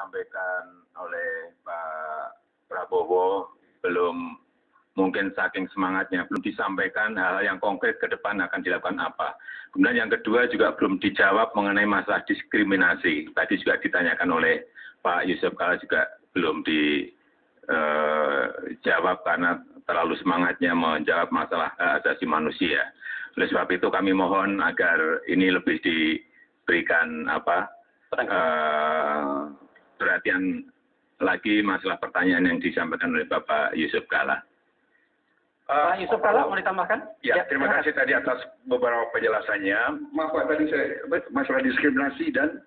disampaikan oleh Pak Prabowo belum, mungkin saking semangatnya belum disampaikan hal yang konkret ke depan akan dilakukan apa. Kemudian yang kedua juga belum dijawab mengenai masalah diskriminasi. Tadi juga ditanyakan oleh Pak Yusuf Kalla, juga belum dijawab karena terlalu semangatnya menjawab masalah hak asasi manusia. Oleh sebab itu kami mohon agar ini lebih diberikan perhatian lagi masalah pertanyaan yang disampaikan oleh Bapak Yusuf Kalla. Pak Yusuf Kalla mau ditambahkan? Ya, terima kasih tadi atas beberapa penjelasannya. Maaf Pak, tadi saya masalah diskriminasi dan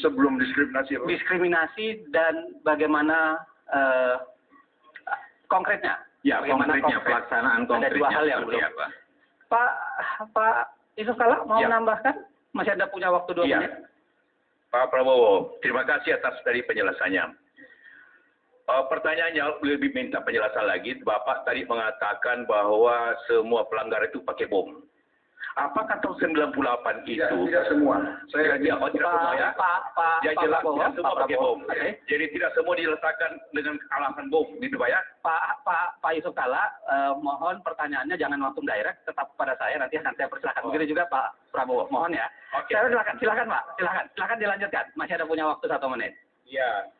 sebelum diskriminasi. Diskriminasi dan bagaimana konkretnya? Ya, bagaimana konkretnya, pelaksanaan konkretnya. Ada dua hal yang belum. Apa? Pak Yusuf Kalla mau Ya. menambahkan? Masih ada punya waktu 2 menit. Pak Prabowo, terima kasih atas dari penjelasannya. Pertanyaannya lebih minta penjelasan lagi. Bapak tadi mengatakan bahwa semua pelanggar itu pakai bom. Apakah tahun 98 itu? Tidak semua. Saya tidak semua ya. Pak Jelas Prabowo, tidak semua pakai bom. Oke. Jadi tidak semua diletakkan dengan alasan bom, gitu Pak ya? Pak Yusuf Kalla, mohon pertanyaannya jangan langsung direct, tetap pada saya, nanti akan saya persilakan. Begitu juga Pak Prabowo, mohon ya. Oke. Silakan Pak, silakan dilanjutkan. Masih ada punya waktu 1 menit. Iya.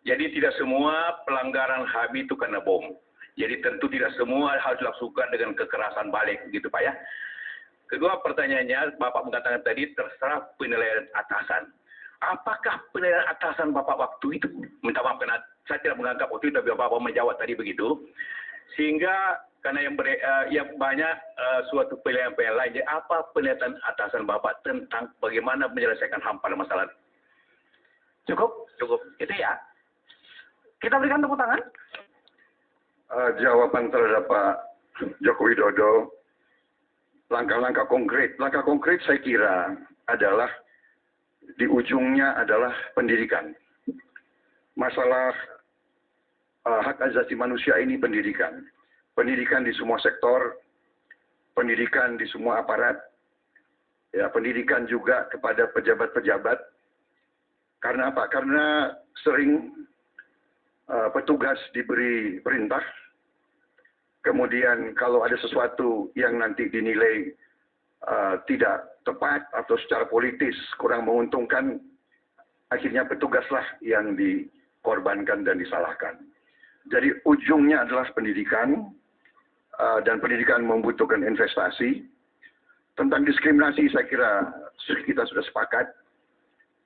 Jadi tidak semua pelanggaran HAM itu karena bom. Jadi tentu tidak semua harus dilakukan dengan kekerasan balik, gitu Pak ya. Kedua pertanyaannya, Bapak mengatakan tadi terserah penilaian atasan. Apakah penilaian atasan Bapak waktu itu? Minta maaf karena saya tidak menganggap waktu itu, tapi Bapak menjawab tadi begitu. Sehingga karena yang banyak suatu penilaian lain. Jadi apa penilaian atasan Bapak tentang bagaimana menyelesaikan HAM pada masalah? Cukup? Cukup. Itu ya. Kita berikan tepuk tangan. Jawaban terhadap Pak Joko Widodo, langkah-langkah konkret saya kira adalah di ujungnya adalah pendidikan. Masalah hak asasi manusia ini pendidikan. Pendidikan di semua sektor, pendidikan di semua aparat, ya, pendidikan juga kepada pejabat-pejabat. Karena apa? Karena sering petugas diberi perintah, kemudian kalau ada sesuatu yang nanti dinilai tidak tepat atau secara politis kurang menguntungkan, akhirnya petugaslah yang dikorbankan dan disalahkan. Jadi ujungnya adalah pendidikan, dan pendidikan membutuhkan investasi. Tentang diskriminasi saya kira kita sudah sepakat,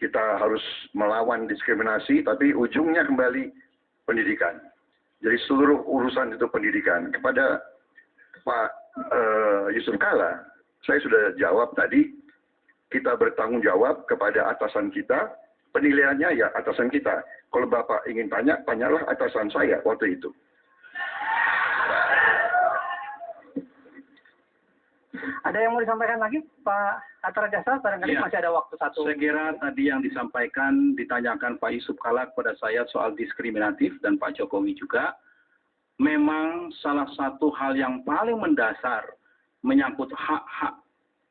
kita harus melawan diskriminasi, tapi ujungnya kembali pendidikan. Jadi seluruh urusan itu pendidikan. Kepada Pak Yusuf Kalla, saya sudah jawab tadi, kita bertanggung jawab kepada atasan kita, penilaiannya ya atasan kita. Kalau Bapak ingin tanya, tanyalah atasan saya waktu itu. Ada yang mau disampaikan lagi, Pak Hatta Rajasa? Barangkali Ya. masih ada waktu 1. Saya kira tadi yang disampaikan, ditanyakan Pak Yusuf Kalla kepada saya soal diskriminatif dan Pak Jokowi juga, memang salah satu hal yang paling mendasar menyangkut hak-hak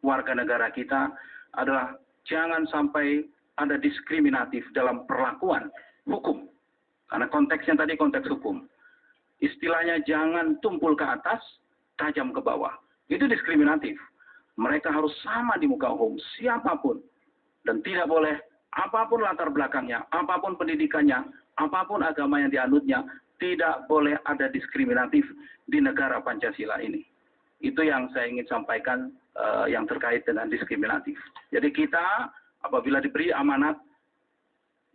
warga negara kita adalah jangan sampai ada diskriminatif dalam perlakuan hukum. Karena konteksnya tadi konteks hukum. Istilahnya jangan tumpul ke atas, tajam ke bawah. Itu diskriminatif. Mereka harus sama di muka hukum, siapapun. Dan tidak boleh, apapun latar belakangnya, apapun pendidikannya, apapun agama yang dianutnya, tidak boleh ada diskriminatif di negara Pancasila ini. Itu yang saya ingin sampaikan yang terkait dengan diskriminatif. Jadi kita apabila diberi amanat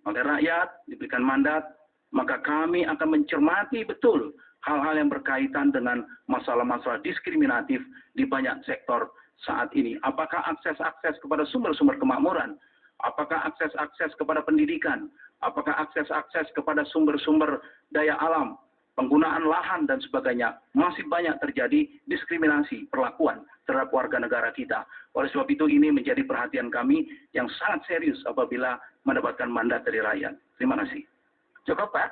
oleh rakyat, diberikan mandat, maka kami akan mencermati betul hal-hal yang berkaitan dengan masalah-masalah diskriminatif di banyak sektor saat ini. Apakah akses-akses kepada sumber-sumber kemakmuran? Apakah akses-akses kepada pendidikan? Apakah akses-akses kepada sumber-sumber daya alam? Penggunaan lahan dan sebagainya. Masih banyak terjadi diskriminasi perlakuan terhadap warga negara kita. Oleh sebab itu ini menjadi perhatian kami yang sangat serius apabila mendapatkan mandat dari rakyat. Terima kasih. Cukup, Pak?